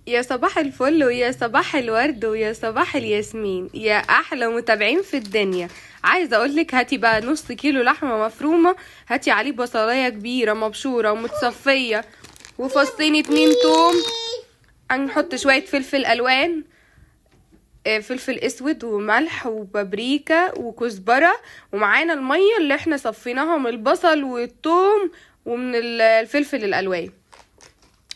يا صباح الفل ويا صباح الورد ويا صباح الياسمين يا احلى متابعين في الدنيا. عايزه اقولك هاتي بقى نص كيلو لحمه مفرومه، هاتي عليه بصلايه كبيره مبشوره ومتصفيه وفصين 2 توم، هنحط شويه فلفل الوان، فلفل اسود وملح وبابريكا وكزبره، ومعانا الميه اللي احنا صفيناها من البصل والثوم ومن الفلفل الالوان.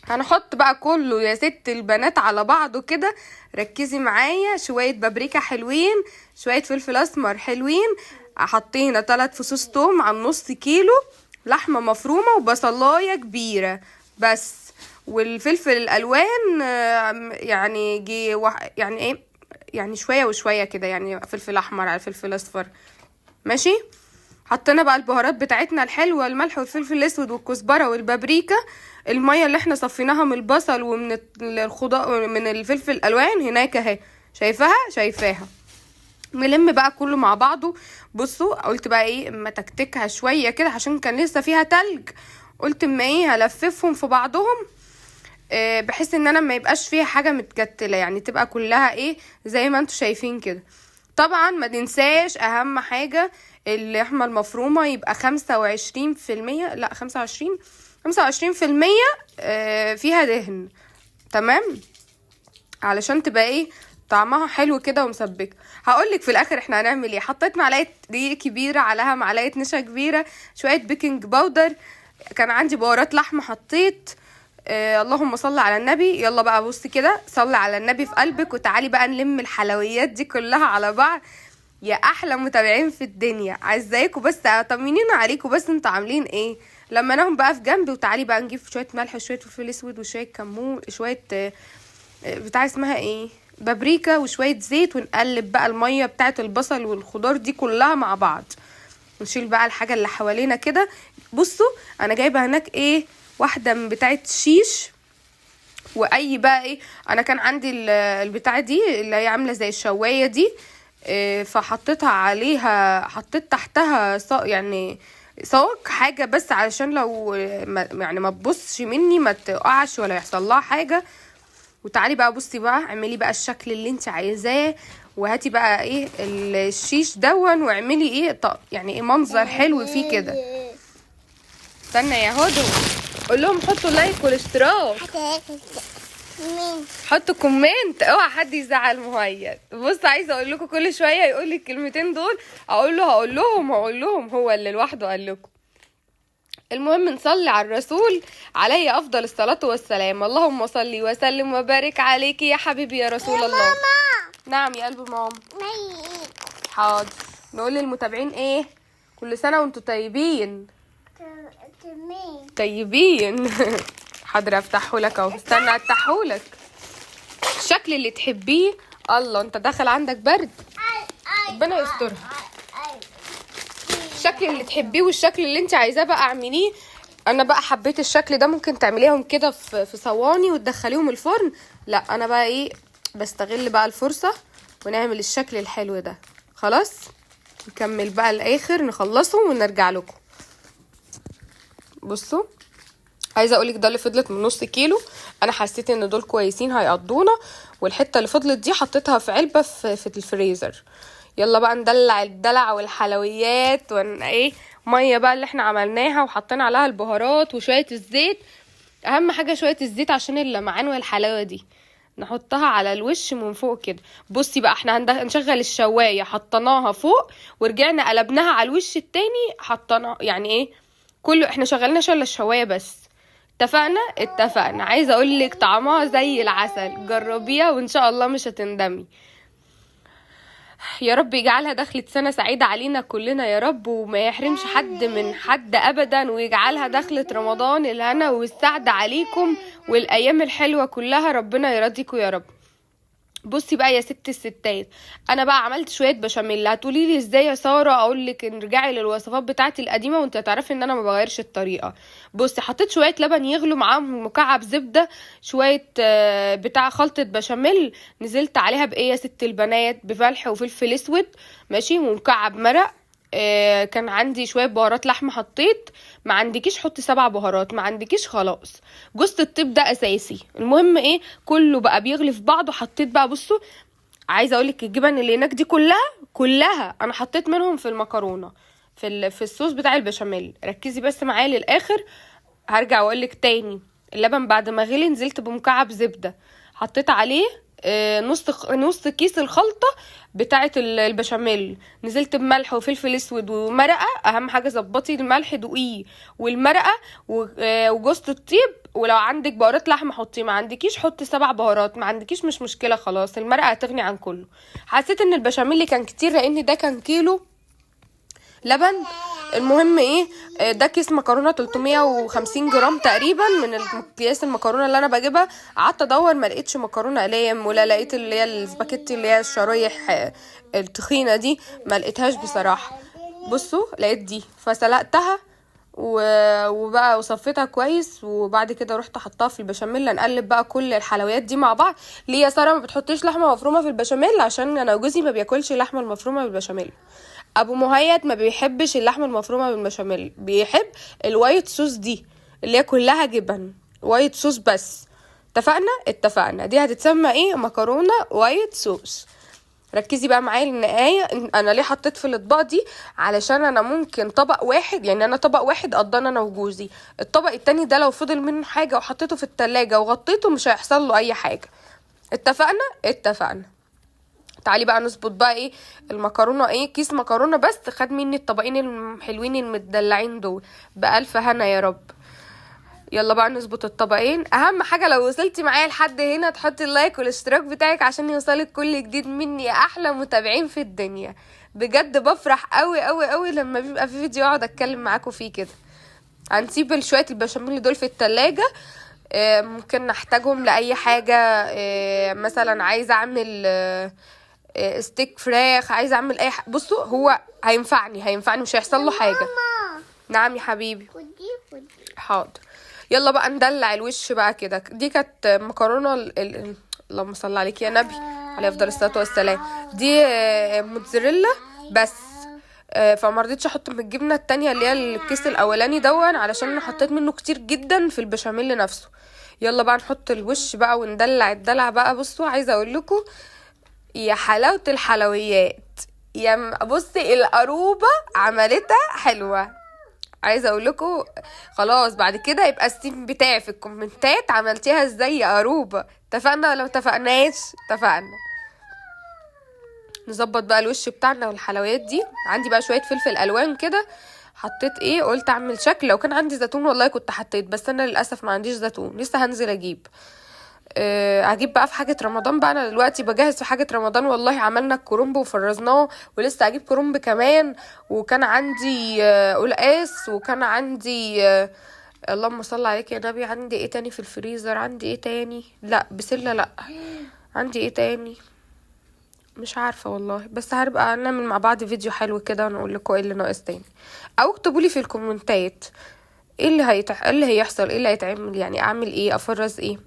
هنحط بقى كله يا ست البنات على بعضه كده. ركزي معايا، شويه بابريكا حلوين، شويه فلفل اسمر حلوين، حطينا 3 فصوص توم على نص كيلو لحمه مفرومه وبصلايه كبيره بس، والفلفل الالوان يعني يعني ايه، يعني شويه وشويه كده، يعني فلفل احمر على فلفل اصفر. ماشي. حطينا بقى البهارات بتاعتنا الحلوه، الملح والفلفل الاسود والكزبره والبابريكا، الميه اللي احنا صفيناها من البصل ومن الخضار من الفلفل الالوان هناك اهي، شايفاها. نلم بقى كله مع بعضه. بصوا قلت بقى ايه اما تكتكها شويه كده عشان كان لسه فيها تلج، قلت اما ايه هلففهم في بعضهم بحيث ان انا ما يبقاش فيها حاجه متكتله، يعني تبقى كلها ايه زي ما انتوا شايفين كده. طبعا ما ننساش اهم حاجه، اللحمه المفرومه يبقى 25%، لا 25% فيها دهن، تمام، علشان تبقى ايه طعمها حلو كده ومسبكه. هقولك في الاخر احنا هنعمل ايه. حطيت معلقه دقيق كبيره، عليها معلقه نشا كبيره، شويه بيكنج باودر، كان عندي بهارات لحمه حطيت. اللهم صل على النبي. يلا بقى بصي كده، صلي على النبي في قلبك وتعالي بقى نلم الحلويات دي كلها على بعض. يا احلى متابعين في الدنيا، عايزاكوا بس طمنينا عليكم، بس انتوا عاملين ايه. لما ناهم بقى في جنب، وتعالي بقى نجيب شويه ملح وشويه فلفل اسود وشويه كمون، شويه بتاع اسمها ايه، بابريكا، وشويه زيت، ونقلب بقى الميه بتاعه البصل والخضار دي كلها مع بعض. نشيل بقى الحاجه اللي حوالينا كده. بصوا انا جايبه هناك ايه، واحده من بتاعه شيش، واي بقى ايه، انا كان عندي البتاعه دي اللي هي عامله زي الشوايه دي، فحطيتها عليها، حطيت تحتها يعني صاج حاجه بس علشان لو يعني ما تبصش مني، ما تقعش ولا يحصل لها حاجه. وتعالي بقى بصي بقى اعملي بقى الشكل اللي انت عايزاه، وهاتي بقى ايه الشيش دون واعملي ايه يعني ايه منظر حلو فيه كده. استنى يا هدو، قول لهم حطوا لايك والاشتراك، حطوا كومنت، اوعى حد يزعل مهيد. بص عايزه اقول لكم كل شويه يقول لي الكلمتين دول، اقول لهم هو اللي لوحده قال لكم. المهم نصلي على الرسول عليه افضل الصلاه والسلام. اللهم صل وسلم وبارك عليك يا حبيبي يا رسول الله. ماما. نعم يا قلب ماما. حاضر. نقول للمتابعين ايه، كل سنه وانتم طيبين. طيبين. حاضر افتحه لك اهو، استنى افتحه لك. الشكل اللي تحبيه. الله انت داخل عندك برد، ربنا يسترها. الشكل اللي تحبيه والشكل اللي انت عايزاه بقى اعمليه. انا بقى حبيت الشكل ده، ممكن تعمليهم كده في صواني وتدخليهم الفرن. لا انا بقى ايه بستغل بقى الفرصه ونعمل الشكل الحلو ده. خلاص نكمل بقى الاخر نخلصه ونرجع لكم. بصوا عايزه اقولك ده اللي فضلت من نص كيلو، انا حسيت ان دول كويسين هيقضونا، والحته اللي فضلت دي حطيتها في علبه في الفريزر. يلا بقى ندلع الدلع والحلويات ايه، ميه بقى اللي احنا عملناها وحطينا عليها البهارات وشويه الزيت، اهم حاجه شويه الزيت عشان اللمعان والحلاوه دي، نحطها على الوش من فوق كده. بصي بقى احنا هنشغل الشوايه، حطيناها فوق ورجعنا قلبناها على الوش التاني، حطينا يعني ايه كله، احنا شغلناش الا الشوايه بس. اتفقنا. عايزه اقول لك طعمها زي العسل، جربيها وان شاء الله مش هتندمي. يا رب يجعلها دخلت سنه سعيده علينا كلنا يا رب، وما يحرمش حد من حد ابدا، ويجعلها دخلت رمضان الهنا والسعد عليكم والايام الحلوه كلها، ربنا يرضيكم يا رب. بصي بقى يا ست الستات، انا بقى عملت شويه بشاميل. هتقولي لي ازاي يا ساره؟ اقول لك ارجعي للوصفات بتاعتي القديمه وانت هتعرفي ان انا ما بغيرش الطريقه. بصي حطيت شويه لبن يغلوا، معاهم مكعب زبده، شويه بتاع خلطه بشاميل، نزلت عليها بايه يا ست البنات، بملح وفلفل اسود ماشي، ومكعب مرق كان عندي شويه بهارات لحمه حطيت، ما عندكيش حطي 7 بهارات، ما عندكيش خلاص. جوز الطيب ده اساسي. المهم ايه، كله بقى بيغلي في بعضه. حطيت بقى، بصوا عايزه اقولك الجبن اللي هناك دي كلها انا حطيت منهم في المكرونه، في الصوص بتاع البشاميل. ركزي بس معايا للاخر. هرجع واقولك تاني، اللبن بعد ما غلي نزلت بمكعب زبده، حطيت عليه نص كيس الخلطه بتاعه البشاميل، نزلت بملح وفلفل اسود ومرقه. اهم حاجه ظبطي الملح، دوقيه والمرقه وجوز الطيب. ولو عندك بهارات لحمه حطي، ما عندكيش حطي 7 بهارات، ما عندكيش مش مشكله خلاص، المرقه هتغني عن كله. حسيت ان البشاميل كان كتير لان ده كان كيلو لبن. المهم ايه، ده كيس مكرونه 350 جرام تقريبا من قياس المكرونه اللي انا بجيبها. قعدت ادور ما لقيتش مكرونه اقلام، ولا لقيت اللي هي السباكيتي اللي هي الشرايح التخينه دي، ما لقيتهاش بصراحه. بصوا لقيت دي، فسلقتها وبقى وصفيتها كويس، وبعد كده رحت حطها في البشاميل. نقلب بقى كل الحلويات دي مع بعض. ليه يا ساره ما بتحطيش لحمه مفرومه في البشاميل؟ عشان انا وجوزي ما بياكلش اللحمه المفرومه بالبشاميل. ابو مهيد ما بيحبش اللحمه المفرومه بالبشاميل، بيحب الوايت صوص دي اللي هي كلها جبن وايت صوص بس. اتفقنا دي هتتسمى ايه؟ مكرونه وايت صوص. ركزي بقى معايا للنهايه. انا ليه حطيت في الاطباق دي؟ علشان انا ممكن طبق واحد، يعني انا طبق واحد قضانا انا وجوزي، الطبق التاني ده لو فضل منه حاجه وحطيته في التلاجة وغطيته مش هيحصل له اي حاجه. اتفقنا. تعالي بقى نظبط بقى ايه المكرونه. ايه، كيس مكرونه بس خد مني الطبقين الحلوين المدلعين دول، بألف هنا يا رب. يلا بقى نظبط الطبقين. اهم حاجه لو وصلتي معايا لحد هنا تحطي اللايك والاشتراك بتاعك عشان يوصلك كل جديد مني يا احلى متابعين في الدنيا. بجد بفرح قوي قوي قوي لما بيبقى في فيديو اقعد اتكلم معاكم فيه كده. هنسيب شويه البشاميل دول في التلاجة، ممكن نحتاجهم لاي حاجه. مثلا عايزه اعمل ستيك فراخ، عايزه اعمل اي حاجه. بصوا هو هينفعني مش هيحصل له حاجه. نعم يا حبيبي، حاضر. يلا بقى ندلع الوش بقى كده. دي كانت مكرونه اللهم صل عليك يا نبي عليه افضل الصلاه والسلام. دي موتزاريلا بس، فما رضيتش احط من الجبنه التانية اللي هي الكيس الاولاني دون، علشان انا حطيت منه كتير جدا في البشاميل نفسه. يلا بقى نحط الوش بقى وندلع الدلع بقى. بصوا عايزه اقول لكم يا حلاوه الحلويات، يا بصي القروبه عملتها حلوه. عايزه اقول لكم خلاص بعد كده يبقى السيم بتاعي في الكومنتات عملتيها ازاي يا قروبه. اتفقنا ولا متفقناش؟ اتفقنا. نظبط بقى الوش بتاعنا والحلويات دي. عندي بقى شويه فلفل الوان كده، حطيت ايه، قلت اعمل شكل. لو كان عندي زيتون والله كنت حطيت، بس انا للاسف ما عنديش زيتون، لسه هنزل اجيب. هجيب بقى في حاجه رمضان بقى. انا دلوقتي بجهز في حاجه رمضان. والله عملنا الكرنب وفرزناه، ولسه هجيب كرنب كمان. وكان عندي قلقاس، وكان عندي اللهم صل عليك يا نبي. عندي ايه تاني في الفريزر؟ عندي ايه تاني؟ لا بسله، لا عندي ايه تاني مش عارفه والله. بس هنبقى نعمل مع بعض فيديو حلو كده ونقول لكم ايه اللي ناقص تاني، او اكتبوا لي في الكومنتات ايه اللي ايه اللي هيحصل، ايه اللي هيتعمل، يعني اعمل ايه، افرز ايه.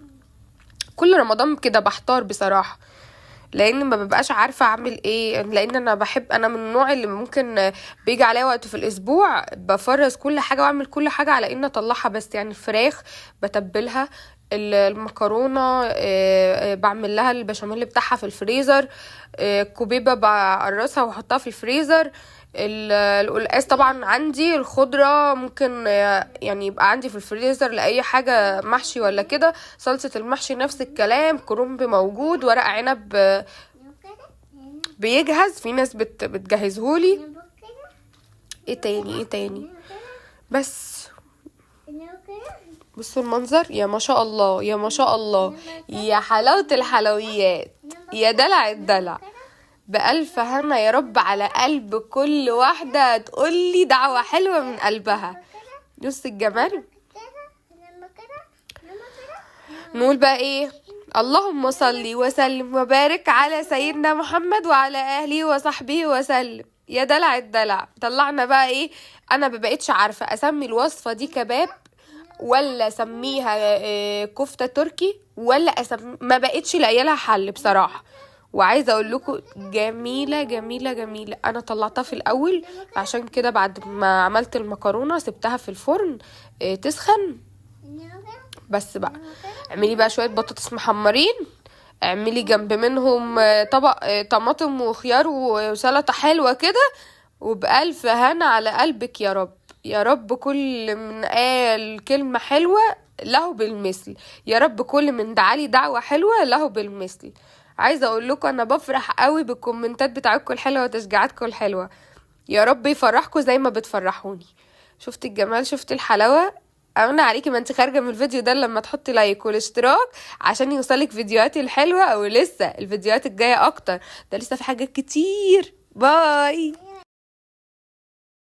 كل رمضان كده بحتار بصراحه، لان ما ببقاش عارفه اعمل ايه. لان انا من النوع اللي ممكن بيجي عليا وقت في الاسبوع بفرز كل حاجه واعمل كل حاجه على ان اطلعها. بس يعني الفراخ بتبلها، المكرونه بعمل لها البشاميل بتاعها في الفريزر، كوبيبه بقرصها واحطها في الفريزر. القلقاس طبعا عندي، الخضره ممكن يعني يبقى عندي في الفريزر لاي حاجه محشي ولا كده. صلصه المحشي نفس الكلام، كرنب موجود، ورق عنب بيجهز، في ناس بتجهزهولي. ايه تاني بس. بصوا المنظر، يا ما شاء الله يا ما شاء الله، يا حلاوة الحلويات، يا دلع الدلع. بألف هنا يا رب على قلب كل واحدة تقولي دعوة حلوة من قلبها. بص الجمال. نقول بقى ايه، اللهم صل وسلم وبارك على سيدنا محمد وعلى اهله وصحبه وسلم. يا دلع الدلع. طلعنا بقى ايه. انا مبقتش عارفة اسمي الوصفة دي كباب ولا اسميها كفتة تركي، ولا ما بقتش لاقيه لها حل بصراحة. وعايزه اقول لكم جميله جميله جميله. انا طلعتها في الاول عشان كده بعد ما عملت المكرونه سبتها في الفرن تسخن. بس بقى اعملي بقى شويه بطاطس محمرين، اعملي جنب منهم طبق طماطم وخيار وسلطه حلوه كده، وبألف هنا على قلبك يا رب. يا رب كل من قال كلمة حلوة له بالمثل، يا رب كل من دعالي دعوة حلوة له بالمثل. عايزة اقول لكم انا بفرح قوي بالكومنتات بتاعتكم الحلوة وتشجيعاتكم الحلوة. يا رب يفرحكم زي ما بتفرحوني. شفت الجمال، شفت الحلاوة. امنع عليكي ما انت خارجة من الفيديو ده لما تحطي لايك والاشتراك عشان يوصلك فيديوهاتي الحلوة، او لسه الفيديوهات الجاية اكتر، ده لسه في حاجات كتير. باي.